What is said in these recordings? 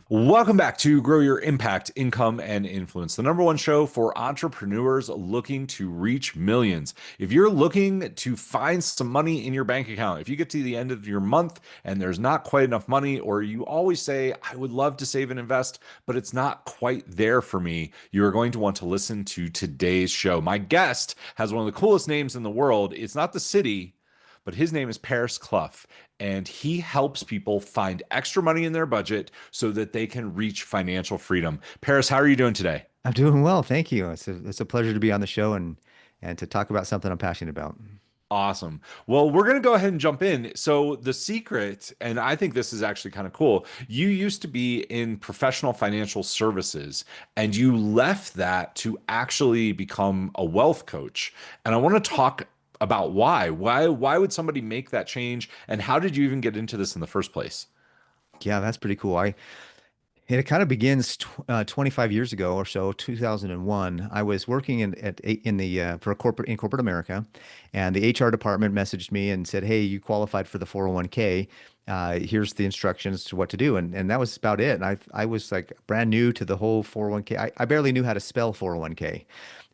Welcome back to Grow Your Impact, Income, and Influence, the number one show for entrepreneurs looking to reach millions. If you're looking to find some money in your bank account, if you get to the end of your month and there's not quite enough money, or you always say, I would love to save and invest, but it's not quite there for me, you're going to want to listen to today's show. My guest has one of the coolest names in the world. It's not the city, but his name is Paris Cluff, and he helps people find extra money in their budget so that they can reach financial freedom. Paris, how are you doing today? I'm doing well, thank you. It's a pleasure to be on the show and to talk about something I'm passionate about. Awesome. Well, we're going to go ahead and jump in. So, the secret, and I think this is actually kind of cool, you used to be in professional financial services and you left that to actually become a wealth coach. And I want to talk about why. Why would somebody make that change? And how did you even get into this in the first place? Yeah, that's pretty cool. It kind of begins 25 years ago or so, 2001. I was working in the for a corporate America, and the HR department messaged me and said, "Hey, you qualified for the 401k. Here's the instructions to what to do." And that was about it. And I was like brand new to the whole 401k. I barely knew how to spell 401k,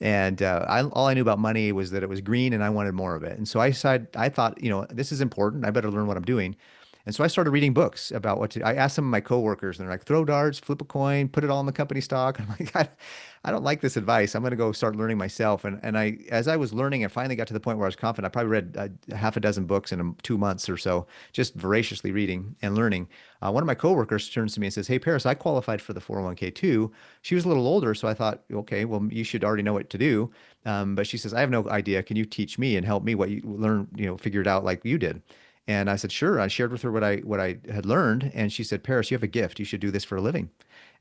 and all I knew about money was that it was green, and I wanted more of it. And so I thought, this is important. I better learn what I'm doing. And so I started reading books about what to. I asked some of my coworkers, and they're like, "Throw darts, flip a coin, put it all in the company stock." I'm like, I don't like this advice. I'm going to go start learning myself. And as I was learning, I finally got to the point where I was confident. I probably read half a dozen books in 2 months or so, just voraciously reading and learning. One of my coworkers turns to me and says, "Hey, Paris, I qualified for the 401k too." She was a little older, so I thought, okay, well, you should already know what to do. But she says, "I have no idea. Can you teach me and help me what you learn? Figure it out like you did." And I said, sure. I shared with her what I had learned, and she said, Paris, you have a gift. You should do this for a living.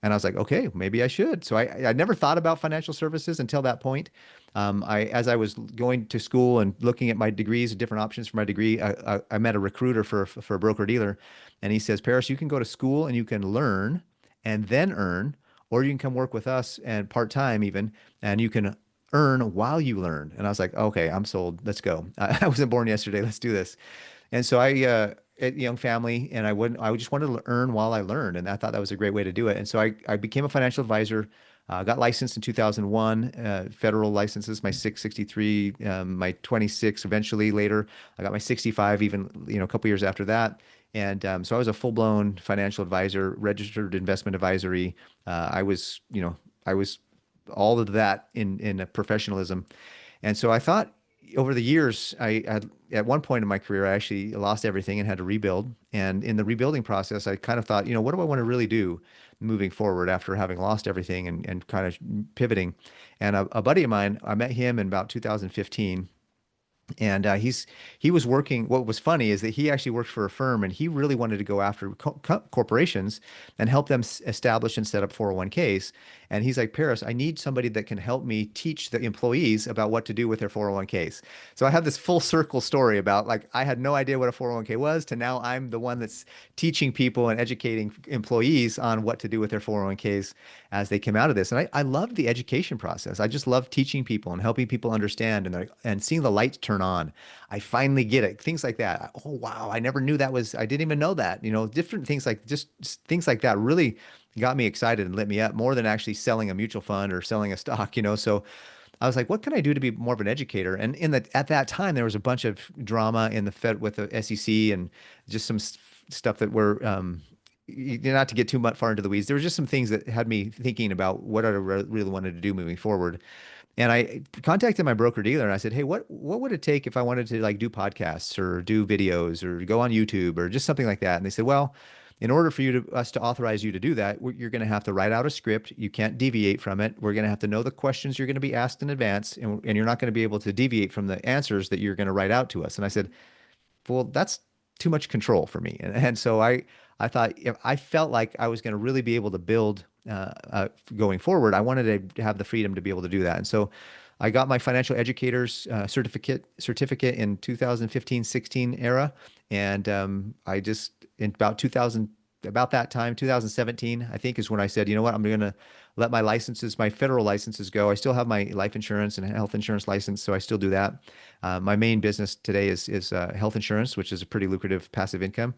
And I was like, okay, maybe I should. So I never thought about financial services until that point. As I was going to school and looking at my degrees, different options for my degree, I met a recruiter for a broker dealer, and he says, Paris, you can go to school and you can learn and then earn, or you can come work with us and part time even, and you can earn while you learn. And I was like, okay, I'm sold. Let's go. I wasn't born yesterday. Let's do this. And so a young family, and I just wanted to earn while I learned, and I thought that was a great way to do it. And so I became a financial advisor, got licensed in 2001, federal licenses, my 663, my 26, eventually later, I got my 65, even, a couple years after that. And so I was a full-blown financial advisor, registered investment advisory. I was all of that in a professionalism. And so I thought over the years, at one point in my career, I actually lost everything and had to rebuild. And in the rebuilding process, I kind of thought, what do I want to really do moving forward after having lost everything and kind of pivoting? And a buddy of mine, I met him in about 2015, and he was working. What was funny is that he actually worked for a firm, and he really wanted to go after corporations and help them establish and set up 401ks. And he's like, Paris, I need somebody that can help me teach the employees about what to do with their 401ks. So I have this full circle story about, like, I had no idea what a 401k was to now I'm the one that's teaching people and educating employees on what to do with their 401ks as they come out of this. And I love the education process. I just love teaching people and helping people understand, and seeing the lights turn on. I finally get it. Things like that. Oh, wow. I never knew that was, I didn't even know that. Different things like just things like that really got me excited and lit me up more than actually selling a mutual fund or selling a stock. So I was like, what can I do to be more of an educator? And at that time, there was a bunch of drama in the Fed with the SEC and just some stuff that were, not to get too much far into the weeds. There were just some things that had me thinking about what I really wanted to do moving forward. And I contacted my broker dealer and I said, "Hey, what would it take if I wanted to like do podcasts or do videos or go on YouTube or just something like that?" And they said, "Well, in order for us to authorize you to do that, you're going to have to write out a script. You can't deviate from it. We're going to have to know the questions you're going to be asked in advance, and you're not going to be able to deviate from the answers that you're going to write out to us." And I said, well, that's too much control for me. And so I thought, if I felt like I was going to really be able to build going forward, I wanted to have the freedom to be able to do that. And so I got my financial educators certificate in 2015-16 era. And I just, in about 2000. about that time, 2017, I think is when I said, you know what, I'm going to let my licenses, my federal licenses go. I still have my life insurance and health insurance license, so I still do that. My main business today is health insurance, which is a pretty lucrative passive income.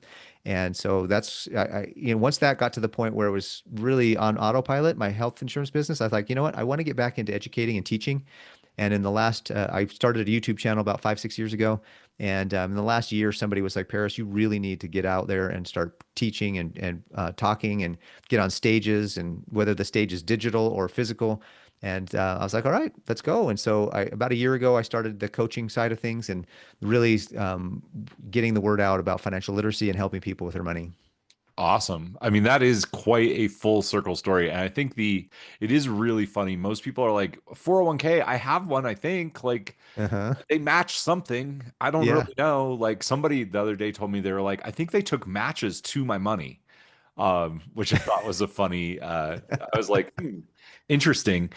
And so that's once that got to the point where it was really on autopilot, my health insurance business, I was like, you know what, I want to get back into educating and teaching. And in the last, I started a YouTube channel about 5, 6 years ago. And in the last year, somebody was like, Paris, you really need to get out there and start teaching and talking and get on stages, and whether the stage is digital or physical. And I was like, all right, let's go. And so about a year ago, I started the coaching side of things and really getting the word out about financial literacy and helping people with their money. Awesome. I mean, that is quite a full circle story. And I think it is really funny. Most people are like, 401k, I have one, I think. Like, Uh-huh. they match something. I don't Yeah. really know. Like, somebody the other day told me they were like, I think they took matches to my money, which I thought was a funny, I was like, interesting.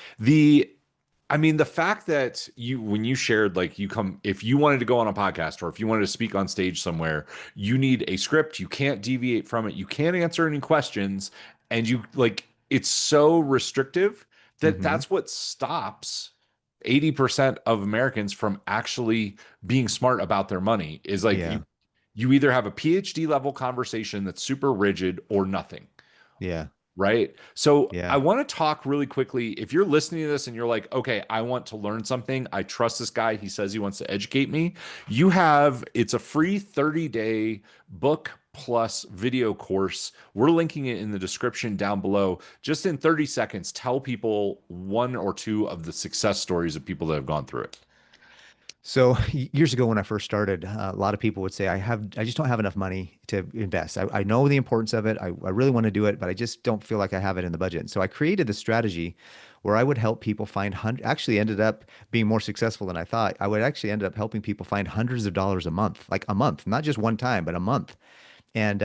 I mean, the fact that when you shared, like, if you wanted to go on a podcast or if you wanted to speak on stage somewhere, you need a script. You can't deviate from it. You can't answer any questions. And it's so restrictive that Hmm. that's what stops 80% of Americans from actually being smart about their money is like Yeah. you either have a PhD level conversation that's super rigid or nothing. Yeah. Right. So I Yeah. want to talk really quickly. If you're listening to this and you're like, okay, I want to learn something. I trust this guy. He says he wants to educate me. It's a free 30-day book plus video course. We're linking it in the description down below. Just in 30 seconds, tell people one or two of the success stories of people that have gone through it. So years ago when I first started, a lot of people would say, I just don't have enough money to invest. I know the importance of it. I really want to do it, but I just don't feel like I have it in the budget. And so I created this strategy where I would help people actually ended up being more successful than I thought. I would actually end up helping people find hundreds of dollars a month, like a month, not just one time, but a month. And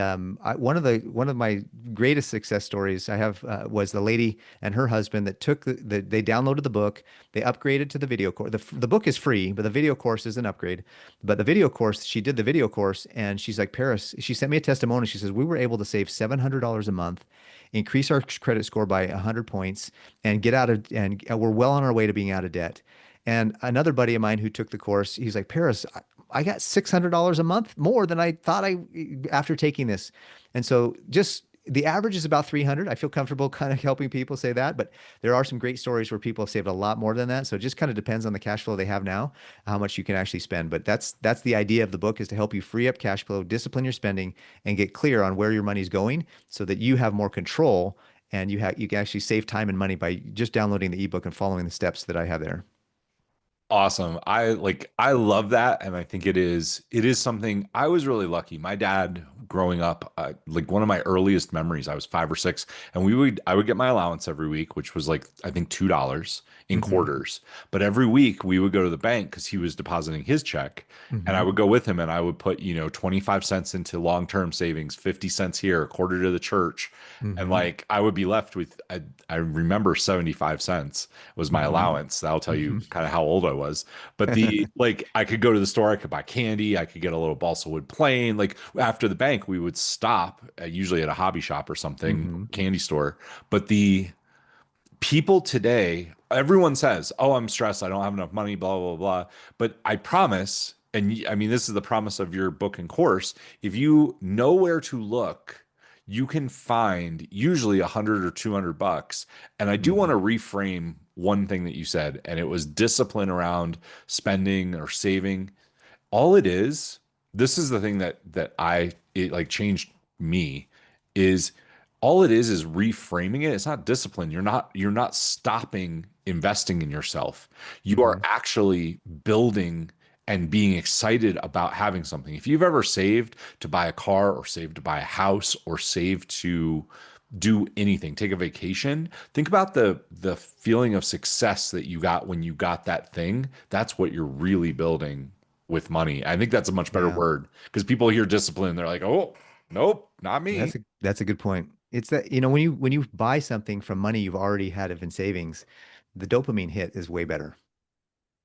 one of my greatest success stories I have was the lady and her husband that they downloaded the book, they upgraded to the video course. The book is free, but the video course is an upgrade. But the video course, she did the video course, and she's like, Paris. She sent me a testimony. She says we were able to save $700 a month, increase our credit score by 100 points, and we're well on our way to being out of debt. And another buddy of mine who took the course, he's like, Paris, I got $600 a month more than I thought after taking this. And so just the average is about 300. I feel comfortable kind of helping people say that, but there are some great stories where people have saved a lot more than that. So it just kind of depends on the cash flow they have now, how much you can actually spend. But that's the idea of the book, is to help you free up cash flow, discipline your spending, and get clear on where your money's going so that you have more control, and you can actually save time and money by just downloading the ebook and following the steps that I have there. Awesome. I love that, and I think it is something. I was really lucky. My dad growing up, like one of my earliest memories, I was 5 or 6, and I would get my allowance every week, which was like I think $2 in Hmm. quarters. But every week we would go to the bank because he was depositing his check, and I Hmm. would go with him, and I would put 25 cents into long-term savings, 50 cents here, a quarter to the church, and Hmm. like I would be left with I remember 75 cents was my Hmm. allowance. That'll tell you Hmm. kind of how old I was. But I could go to the store, I could buy candy, I could get a little balsa wood plain. Like after the bank, we would stop, usually at a hobby shop or something, Hmm. candy store. But the people today, everyone says, "Oh, I'm stressed. I don't have enough money, blah, blah, blah." But I promise, and I mean, this is the promise of your book and course. If you know where to look, you can find usually 100 or 200 bucks. And I do want Hmm. to reframe one thing that you said, and it was discipline around spending or saving. All it is, this is the thing it like changed me, is all it is reframing it. It's not discipline. You're not stopping investing in yourself. You are Hmm. actually building and being excited about having something. If you've ever saved to buy a car or saved to buy a house or saved to do anything, take a vacation, think about the feeling of success that you got when you got that thing. That's what you're really building with money. I think that's a much better Yeah, word because people hear discipline, they're like, "Oh, nope, not me." that's a good point. It's that, when you buy something from money you've already had of in savings, the dopamine hit is way better.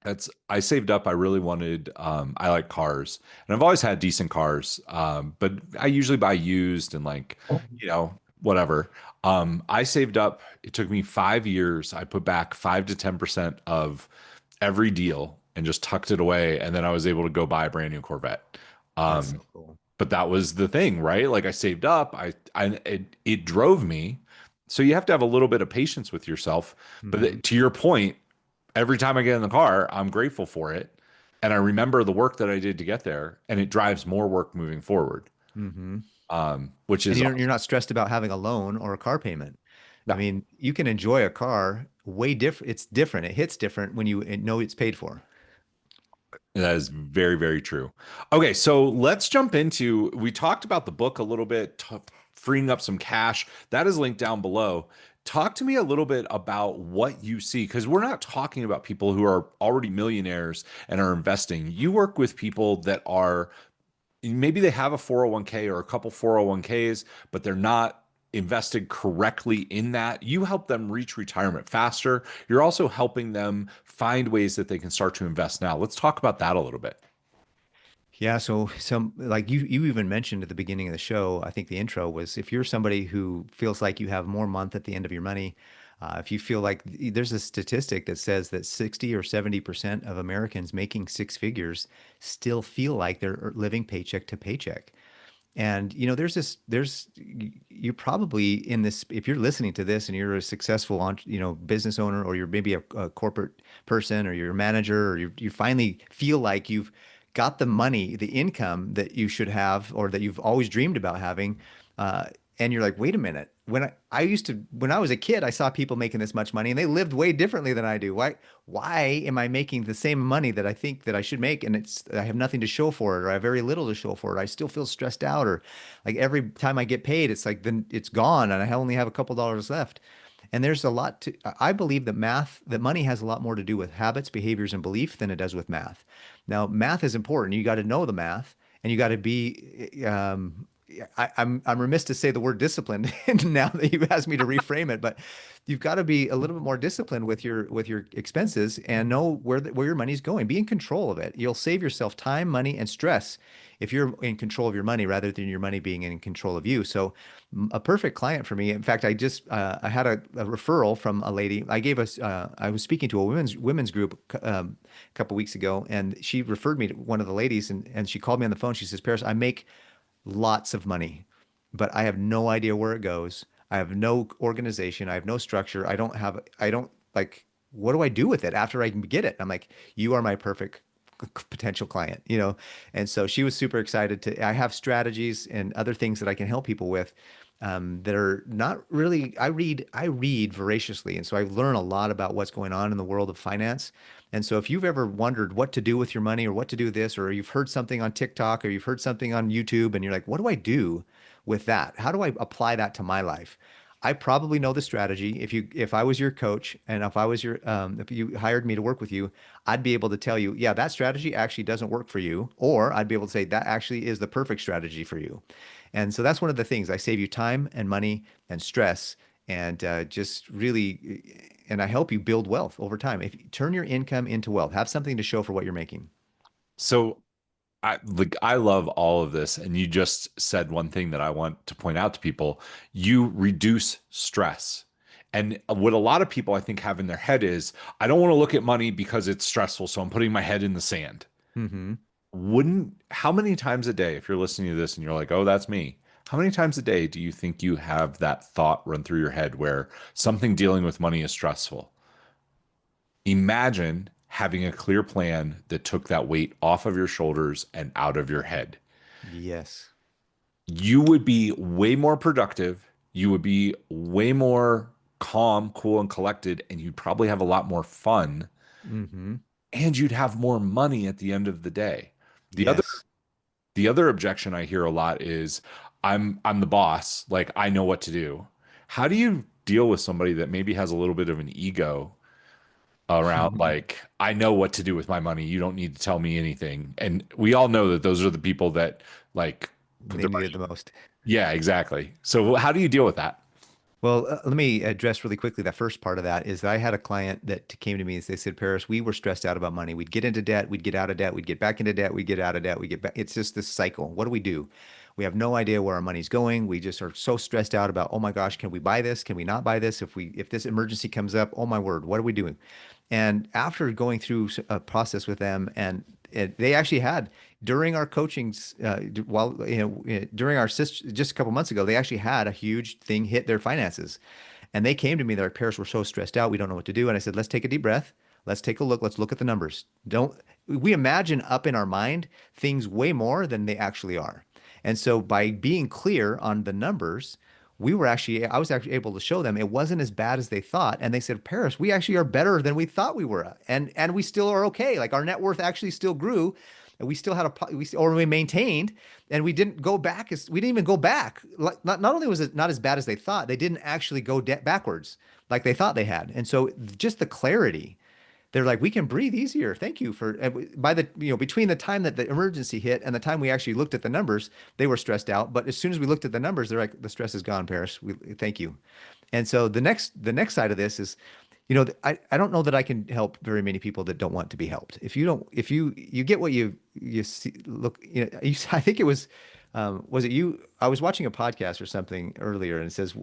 That's I saved up. I really wanted I like cars. And I've always had decent cars. But I usually buy used and like, whatever. I saved up. It took me 5 years. I put back 5 to 10% of every deal and just tucked it away. And then I was able to go buy a brand new Corvette. That's Um, so cool. but that was the thing, right? Like I saved up. It drove me. So you have to have a little bit of patience with yourself. But Hmm. to your point, every time I get in the car, I'm grateful for it. And I remember the work that I did to get there, and it drives more work moving forward, Hmm. which And is you're awesome. not stressed about having a loan or a car payment. I No, mean, you can enjoy a car way different. It's different. It hits different when you know it's paid for. that is very, very true. Okay, so let's jump into, we talked about the book a little bit, freeing up some cash. That is linked down below. Talk to me a little bit about what you see, because we're not talking about people who are already millionaires and are investing. You work with people that are maybe they have a 401k or a couple 401ks, but they're not invested correctly in that. You help them reach retirement faster. You're also helping them find ways that they can start to invest now. Let's talk about that a little bit. Yeah, so some like you even mentioned at the beginning of the show, I think the intro was if you're somebody who feels like you have more month at the end of your money, if you feel like there's a statistic that says that 60 or 70% of Americans making six figures still feel like they're living paycheck to paycheck. And you're probably in this, if you're listening to this and you're a successful, business owner, or you're maybe a corporate person, or you're a manager, or you finally feel like you've got the money, the income that you should have, or that you've always dreamed about having. Uh, and you're like, wait a minute. When I was a kid, I saw people making this much money and they lived way differently than I do. Why am I making the same money that I think that I should make? And I have nothing to show for it, or I have very little to show for it. I still feel stressed out, or like every time I get paid, it's like then it's gone and I only have a couple dollars left. And there's a lot to, I believe that money has a lot more to do with habits, behaviors, and belief than it does with math. Now, math is important. You got to know the math and you got to be, I'm remiss to say the word disciplined now that you asked me to reframe it, but you've got to be a little bit more disciplined with your expenses and know where your money's going. Be in control of it. You'll save yourself time, money, and stress if you're in control of your money rather than your money being in control of you. So, a perfect client for me. In fact, I had a referral from a lady. I was speaking to a women's group a couple weeks ago, and she referred me to one of the ladies, and she called me on the phone. She says, "Paris, I make lots of money, but I have no idea where it goes. I have no organization. I have no structure. I don't like, what do I do with it after I can get it?" I'm like, "You are my perfect potential client, you know?" And so she was super excited I have strategies and other things that I can help people with that are not really, I read voraciously. And so I learn a lot about what's going on in the world of finance. And so if you've ever wondered what to do with your money or what to do with this, or you've heard something on TikTok or you've heard something on YouTube and you're like, what do I do with that? How do I apply that to my life? I probably know the strategy. If I was your coach and if you hired me to work with you, I'd be able to tell you, yeah, that strategy actually doesn't work for you. Or I'd be able to say that actually is the perfect strategy for you. And so that's one of the things. I save you time and money and stress and just really, and I help you build wealth over time. If you turn your income into wealth, have something to show for what you're making. So I love all of this, and you just said one thing that I want to point out to people. You reduce stress. And what a lot of people I think have in their head is, I don't want to look at money because it's stressful, so I'm putting my head in the sand. Hmm. How many times a day, if you're listening to this and you're like, oh, that's me, how many times a day do you think you have that thought run through your head where something dealing with money is stressful? Imagine having a clear plan that took that weight off of your shoulders and out of your head. Yes. You would be way more productive. You would be way more calm, cool, and collected, and you'd probably have a lot more fun, Hmm. and you'd have more money at the end of the day. The other Yes. the other objection I hear a lot is, I'm the boss, like I know what to do. How do you deal with somebody that maybe has a little bit of an ego around like, I know what to do with my money, you don't need to tell me anything? And we all know that those are the people that like put They their need it money. the most. Yeah, exactly. So how do you deal with that? Well, let me address really quickly that first part of that is that I had a client that came to me and they said, Paris, we were stressed out about money. We'd get into debt, we'd get out of debt, we'd get back into debt, we'd get out of debt, we get back. It's just this cycle. What do we do? We have no idea where our money's going. We just are so stressed out about, oh my gosh, can we buy this? Can we not buy this? If this emergency comes up, oh my word, what are we doing? And after going through a process with them, and they actually had during our coachings, while during our just a couple months ago, they actually had a huge thing hit their finances, and they came to me. They're like, "Paris, we're so stressed out, we don't know what to do." And I said, "Let's take a deep breath. Let's take a look. Let's look at the numbers. Don't we imagine up in our mind things way more than they actually are?" And so by being clear on the numbers, I was actually able to show them it wasn't as bad as they thought. And they said, Paris, we actually are better than we thought we were. And we still are okay. Like our net worth actually still grew. And we still had we maintained, and we didn't even go back. Like, not only was it not as bad as they thought, they didn't actually go backwards like they thought they had. And so just the clarity, they're like, we can breathe easier. Thank you for by the between the time that the emergency hit and the time we actually looked at the numbers, they were stressed out. But as soon as we looked at the numbers, they're like, the stress is gone, Paris. Thank you. And so the next side of this is, I don't know that I can help very many people that don't want to be helped. If you get what you see, look, I think it was it you? I was watching a podcast or something earlier, and it says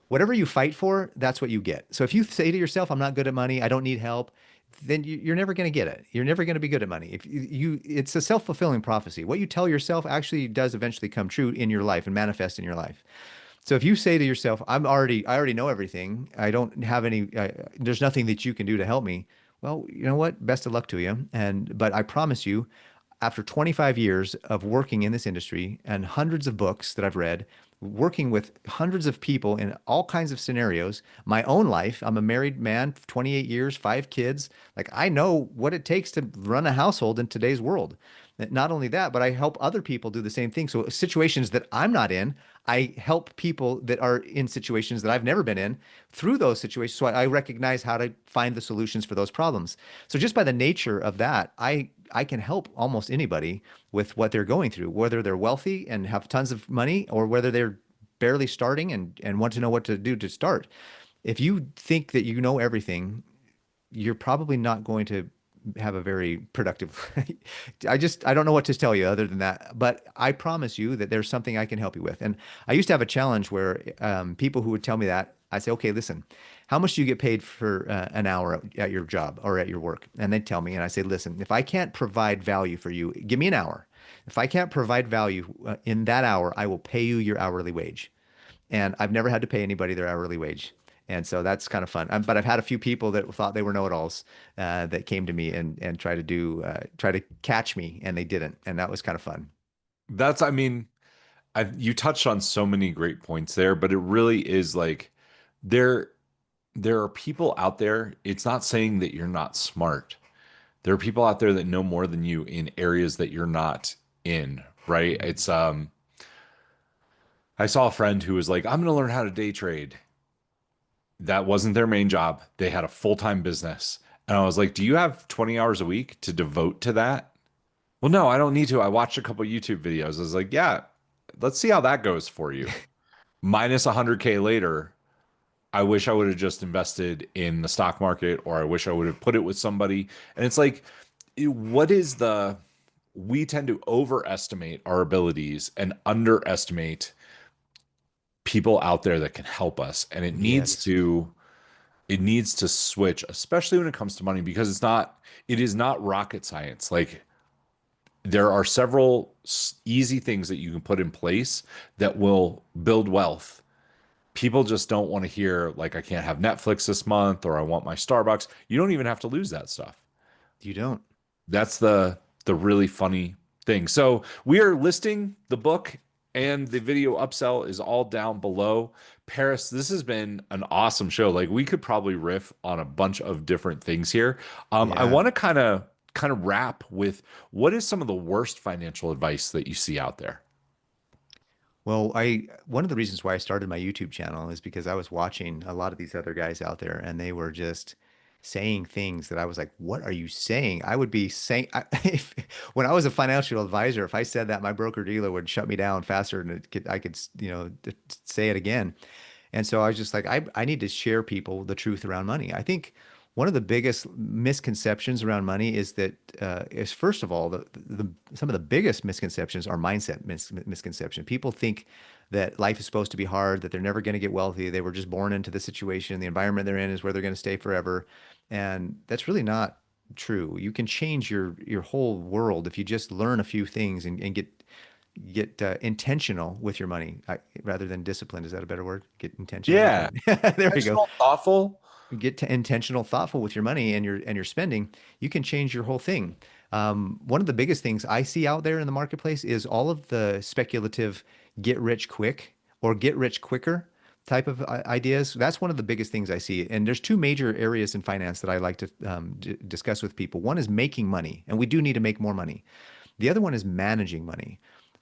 whatever you fight for, that's what you get. So if you say to yourself, I'm not good at money, I don't need help, then you're never going to get it. You're never going to be good at money. If it's a self-fulfilling prophecy. What you tell yourself actually does eventually come true in your life and manifest in your life. So if you say to yourself, I already know everything. I don't have there's nothing that you can do to help me. Well, you know what? Best of luck to you. But I promise you, after 25 years of working in this industry and hundreds of books that I've read, working with hundreds of people in all kinds of scenarios, my own life, I'm a married man, 28 years, 5 kids. Like I know what it takes to run a household in today's world. Not only that, but I help other people do the same thing. So situations that I'm not in, I help people that are in situations that I've never been in through those situations. So I recognize how to find the solutions for those problems. So just by the nature of that, I can help almost anybody with what they're going through, whether they're wealthy and have tons of money or whether they're barely starting and want to know what to do to start. If you think that you know everything, you're probably not going to have a very productive. I don't know what to tell you other than that. But I promise you that there's something I can help you with. And I used to have a challenge where people who would tell me that, I say, okay, listen, how much do you get paid for an hour at your job or at your work? And they tell me, and I say, listen, if I can't provide value for you, give me an hour. If I can't provide value in that hour, I will pay you your hourly wage. And I've never had to pay anybody their hourly wage. And so that's kind of fun. But I've had a few people that thought they were know-it-alls that came to me and try to catch me, and they didn't, and that was kind of fun. I mean, you touched on so many great points there, but it really is like there there are people out there. It's not saying that you're not smart. There are people out there that know more than you in areas that you're not in, right? It's I saw a friend who was like, "I'm going to learn how to day trade." That wasn't their main job. They had a full-time business. And I was like, "Do you have 20 hours a week to devote to that?" Well, no, I don't need to. I watched a couple YouTube videos. I was like, "Yeah, let's see how that goes for you." Minus 100K later, I wish I would have just invested in the stock market, or I wish I would have put it with somebody. And it's like, what is we tend to overestimate our abilities and underestimate people out there that can help us. And Yes, it needs to switch, especially when it comes to money, because it is not rocket science. Like there are several easy things that you can put in place that will build wealth. People just don't want to hear like I can't have Netflix this month or I want my Starbucks. You don't even have to lose that stuff. you don't. That's the really funny thing. So we are listing the book and the video upsell is all down below. Paris, this has been an awesome show. Like we could probably riff on a bunch of different things here. I Yeah. want to kind of wrap with what is some of the worst financial advice that you see out there? Well, I one of the reasons why I started my YouTube channel is because I was watching a lot of these other guys out there, and they were just saying things that I was like, "What are you saying?" I would be saying, when I was a financial advisor, if I said that, my broker dealer would shut me down faster than I could, say it again. And so I was just like, I need to share people the truth around money. I think one of the biggest misconceptions around money is that is first of all, some of the biggest misconceptions are mindset misconception. People think that life is supposed to be hard, that they're never going to get wealthy. They were just born into the situation. The environment they're in is where they're going to stay forever. And that's really not true. You can change your whole world if you just learn a few things and get intentional with your money rather than disciplined. Is that a better word? Get intentional with your Yeah. money. There we go. Intentional, thoughtful. Get to intentional, thoughtful with your money and your spending. You can change your whole thing. One of the biggest things I see out there in the marketplace is all of the speculative get rich quick or get rich quicker type of ideas. That's one of the biggest things I see. And there's two major areas in finance that I like to discuss with people. One is making money, and we do need to make more money. The other one is managing money.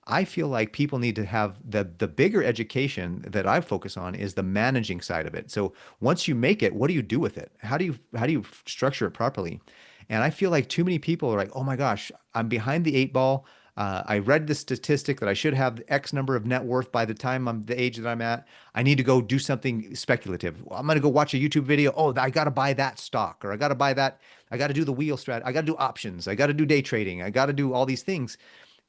I feel like people need to have the bigger education that I focus on is the managing side of it. So once you make it, what do you do with it? How do you structure it properly? And I feel like too many people are like, oh my gosh, I'm behind the eight ball. I read the statistic that I should have X number of net worth by the time I'm the age that I'm at. I need to go do something speculative. I'm going to go watch a YouTube video. Oh, I got to buy that stock, or I got to buy that. I got to do the wheel strat. I got to do options. I got to do day trading. I got to do all these things.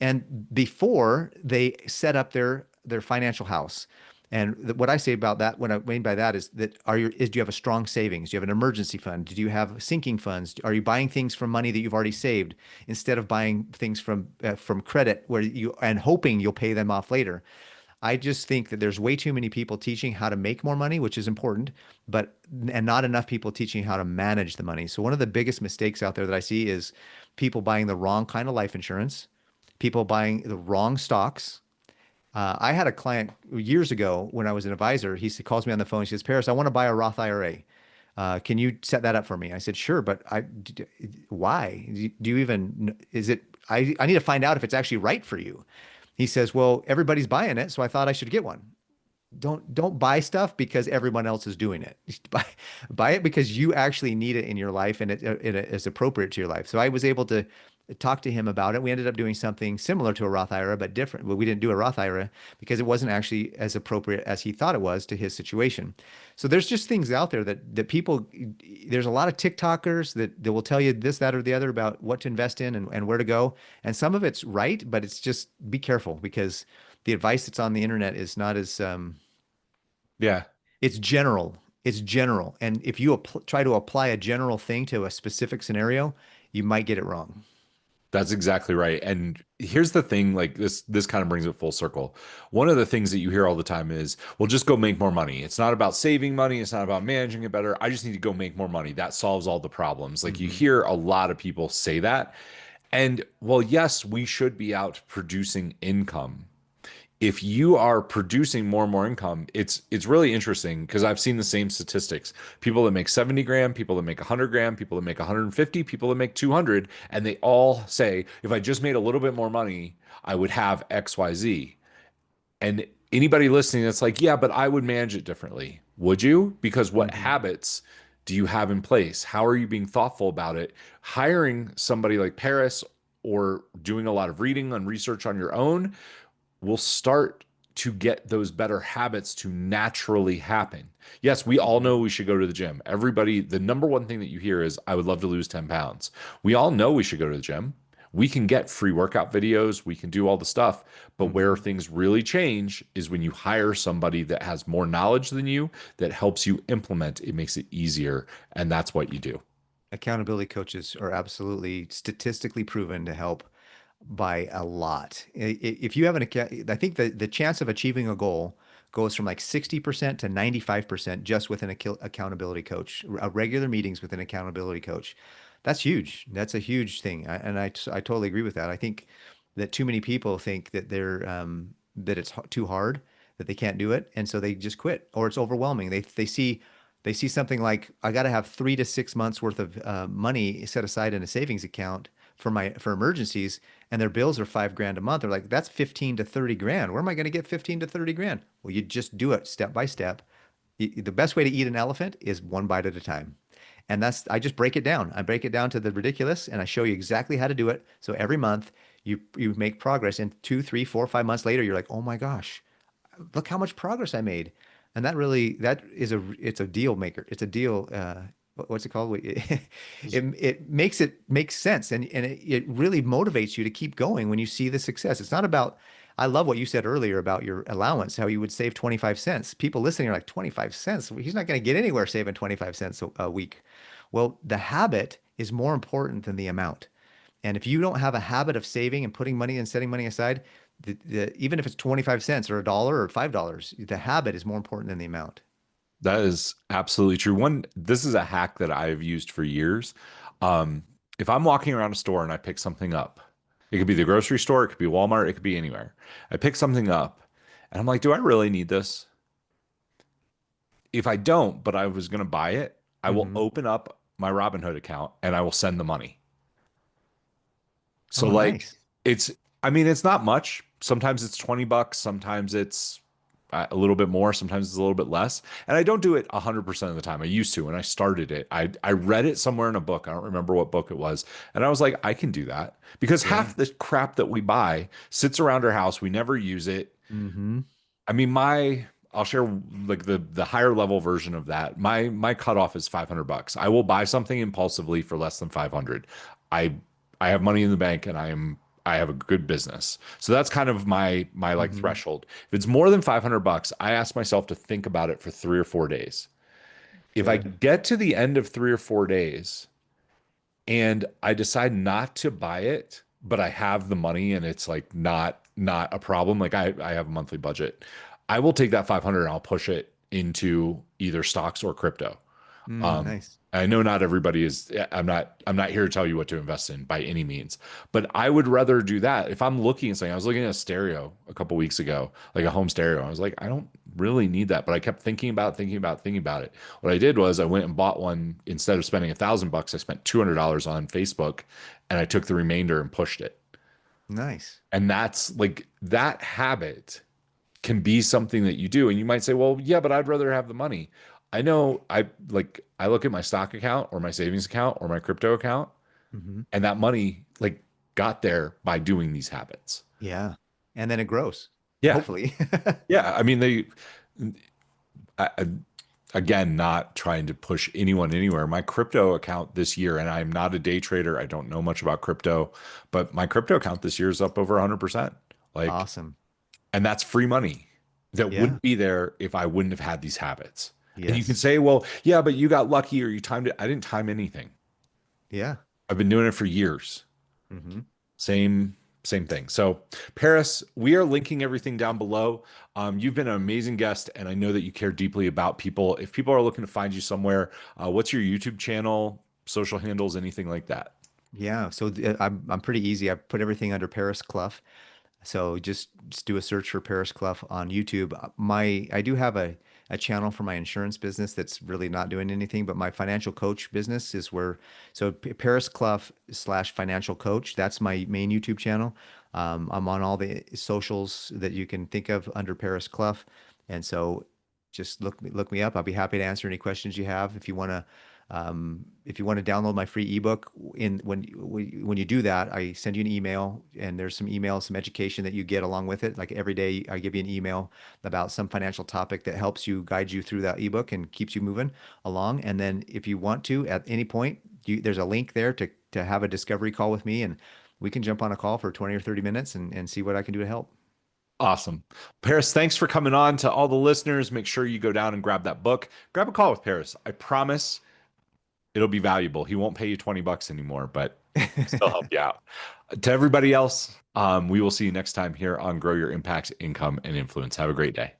And before they set up their financial house. And what I say about that, what I mean by that is that do you have a strong savings? Do you have an emergency fund? Do you have sinking funds? Are you buying things from money that you've already saved instead of buying things from credit where you and hoping you'll pay them off later? I just think that there's way too many people teaching how to make more money, which is important, but and not enough people teaching how to manage the money. So one of the biggest mistakes out there that I see is people buying the wrong kind of life insurance, people buying the wrong stocks. I had a client years ago when I was an advisor. Calls me on the phone. He says, "Paris, I want to buy a Roth IRA. Can you set that up for me?" I said, "Sure, but why? Do you even, is it, I need to find out if it's actually right for you." He says, "Well, everybody's buying it, so I thought I should get one." Don't buy stuff because everyone else is doing it. Buy it because you actually need it in your life and it is appropriate to your life. So I was able to talk to him about it. We ended up doing something similar to a Roth IRA, but different. But we didn't do a Roth IRA because it wasn't actually as appropriate as he thought it was to his situation. So there's just things out there that people, there's a lot of TikTokers that will tell you this, that, or the other about what to invest in and where to go. And some of it's right, but it's just be careful because the advice that's on the internet is not as Yeah. it's general. It's general. And if you try to apply a general thing to a specific scenario, you might get it wrong. That's exactly right. And here's the thing, like this kind of brings it full circle. One of the things that you hear all the time is, well, just go make more money. It's not about saving money, it's not about managing it better. I just need to go make more money. That solves all the problems. Like you Hmm. hear a lot of people say that. And well, yes, we should be out producing income. If you are producing more and more income, it's really interesting because I've seen the same statistics. People that make 70 grand, people that make 100 grand, people that make 150, people that make 200, and they all say, if I just made a little bit more money, I would have XYZ. And anybody listening that's like, yeah, but I would manage it differently. Would you? Because what Hmm. habits do you have in place? How are you being thoughtful about it? Hiring somebody like Paris or doing a lot of reading and research on your own will start to get those better habits to naturally happen. Yes, we all know Hmm. we should go to the gym. Everybody, the number one thing that you hear is, I would love to lose 10 pounds. We all know we should go to the gym. We can get free workout videos, we can do all the stuff. But where Hmm. things really change is when you hire somebody that has more knowledge than you, that helps you implement, it makes it easier. And that's what you do. Accountability coaches are absolutely statistically proven to help by a lot. If you have an account, I think the chance of achieving a goal goes from like 60% to 95% just with an accountability coach, regular meetings with an accountability coach. That's huge. That's a huge thing. I totally agree with that. I think that too many people think that that it's too hard, that they can't do it, and so they just quit, or it's overwhelming. They see something like I got to have 3 to 6 months worth of money set aside in a savings account for emergencies, and their bills are 5 grand a month. They're like, that's 15 to 30 grand. Where am I going to get 15 to 30 grand? Well, you just do it step by step. The best way to eat an elephant is one bite at a time. And I just break it down. I break it down to the ridiculous and I show you exactly how to do it. So every month you make progress, and 2, 3, 4, 5 months later, you're like, oh my gosh, look how much progress I made. And that is it's a deal maker. It's a deal. What's it called? It makes it makes sense, and it really motivates you to keep going when you see the success. It's not about. I love what you said earlier about your allowance, how you would save 25 cents. People listening are like 25 cents. He's not going to get anywhere saving 25 cents a week. Well, the habit is more important than the amount. And if you don't have a habit of saving and putting money and setting money aside, even if it's 25 cents or a dollar or $5, the habit is more important than the amount. That is absolutely true. This is a hack that I've used for years. Um, if I'm walking around a store and I pick something up, it could be the grocery store, it could be Walmart, it could be anywhere. I pick something up and I'm like, do I really need this? If I don't, but I was going to buy it, I will Hmm. open up my Robinhood account and I will send the money. So Oh, like nice. it's I mean it's not much. Sometimes it's $20, sometimes it's a little bit more, sometimes it's a little bit less. And I don't do it 100% of the time. I used to when I started it. I read it somewhere in a book. I don't remember what book it was. And I was like, I can do that because Yeah. half the crap that we buy sits around our house. We never use it. Hmm. I mean, I'll share like the higher level version of that. My cutoff is $500. I will buy something impulsively for less than 500. I I have money in the bank and I have a good business. So that's kind of my like Hmm. threshold. If it's more than $500, I ask myself to think about it for 3 or 4 days. If I Good. get to the end of 3 or 4 days and I decide not to buy it, but I have the money and it's like not a problem. Like I have a monthly budget. I will take that 500 and I'll push it into either stocks or crypto. Um, Nice. I know not everybody is, I'm not here to tell you what to invest in by any means, but I would rather do that. If I'm looking at something, I was looking at a stereo a couple weeks ago, like a home stereo. I was like, I don't really need that, but I kept thinking about it. What I did was I went and bought one instead of spending $1,000. I spent $200 on Facebook and I took the remainder and pushed it. Nice. And that's like that habit can be something that you do. And you might say, well, yeah, but I'd rather have the money. I know I look at my stock account or my savings account or my crypto account, Hmm. and that money like got there by doing these habits. Yeah. And then it grows, Yeah. hopefully. Yeah. I mean, I, again, not trying to push anyone anywhere. My crypto account this year, and I'm not a day trader. I don't know much about crypto, but my crypto account this year is up over 100%. Like, Awesome. and that's free money that Yeah. wouldn't be there if I wouldn't have had these habits. And you can Yes. say, well, yeah, but you got lucky or you timed it. I didn't time anything. Yeah. I've been doing it for years. Hmm. Same, same thing. So, Paris, we are linking everything down below. You've been an amazing guest, and I know that you care deeply about people. If people are looking to find you somewhere, what's your YouTube channel, social handles, anything like that? Yeah. So I'm pretty easy. I put everything under Paris Cluff. So just do a search for Paris Cluff on YouTube. I do have a channel for my insurance business that's really not doing anything, but my financial coach business is where Paris Cluff / financial coach. That's my main YouTube channel. I'm on all the socials that you can think of under Paris Cluff, and so just look me up. I'll be happy to answer any questions you have. If you want to download my free ebook, when you do that, I send you an email, and there's some emails, some education that you get along with it. Like every day, I give you an email about some financial topic that helps you guide you through that ebook and keeps you moving along. And then, if you want to, at any point, there's a link there to have a discovery call with me, and we can jump on a call for 20 or 30 minutes and see what I can do to help. Awesome. Paris, thanks for coming on. To all the listeners, make sure you go down and grab that book. Grab a call with Paris. I promise it'll be valuable. He won't pay you $20 anymore, but he'll still help you out. To everybody else, we will see you next time here on Grow Your Impact, Income, and Influence. Have a great day.